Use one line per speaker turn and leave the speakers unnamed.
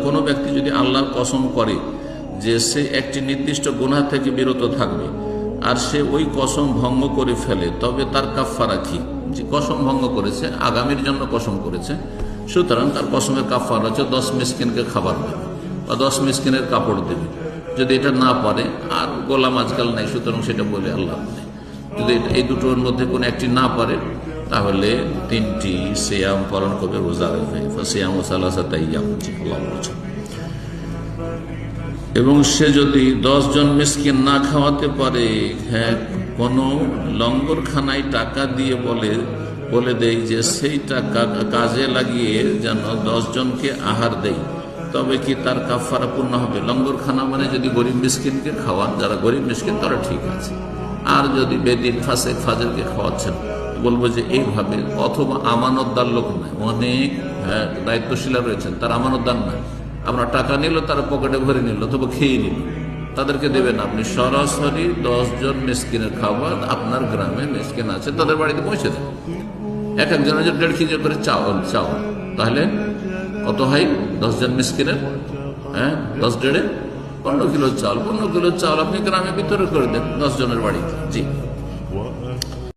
কোনো ব্যক্তি যদি আল্লাহর কসম করে যে সে একটি নির্দিষ্ট গুনাহ থেকে বিরত থাকবে আর সে ওই কসম ভঙ্গ করে ফেলে, তবে তার কাফারা কি? যে কসম ভঙ্গ করেছে, আগামীর জন্য কসম করেছে, সুতরাং তার কসমের কাফারা হচ্ছে 10 মিসকিনকে খাবার দেবে বা 10 মিসকিনের কাপড় দেবে। যদি এটা না পারে, আর গোলাম আজকাল নাই, সুতরাং সেটা বলে আল্লাহ নেই। যদি এই দুটোর মধ্যে কোনো একটি না পারে, তাহলে 3টি সিয়াম পালন করবে, রোজা রাখবে। সিয়াম ও সালাসাত আইয়াম, আল্লাহ বলেছেন। এবং সে যদি 10 জন মিসকিন না খাওয়াতে পারে, হ্যাঁ, কোনো লঙ্গরখানায় টাকা দিয়ে বলে দেয় যে সেই টাকা কাজে লাগিয়ে যেন 10 জনকে আহার দেয়, তবে কি তার কাফারা পূর্ণ হবে? লঙ্গরখানা মানে যদি গরিব মিসকিনকে খাওয়ান, যারা গরিব মিসকিন তারা ঠিক আছে। আর যদি বেদিন ফাসেক ফাজেরকে খাওয়াচ্ছেন, বলবো যে এইভাবে, অথবা আমানতদার লোক নয়, অনেক দায়িত্বশীলা রয়েছেন, তার আমানতদার নয়, আপনার টাকা নিল, তার পকেটে ভরে নিল অথবা খেয়ে নিল, তাদেরকে দেবেন। আপনি সরাসরি 10 জন মিসকিনের খাবার আপনার গ্রামে মিসকিন আছে তাদের বাড়িতে পৌঁছে দেন। এক একজনের জন্য 1.5 কেজি করে চাউল, তাহলে কত হয়? 10 জন মিসকিনের, হ্যাঁ, 10 1.5 15 কিলো চাউল। 15 কিলো চাউল আপনি গ্রামে ভিতরে করে দেন 10 জনের বাড়িতে। জি।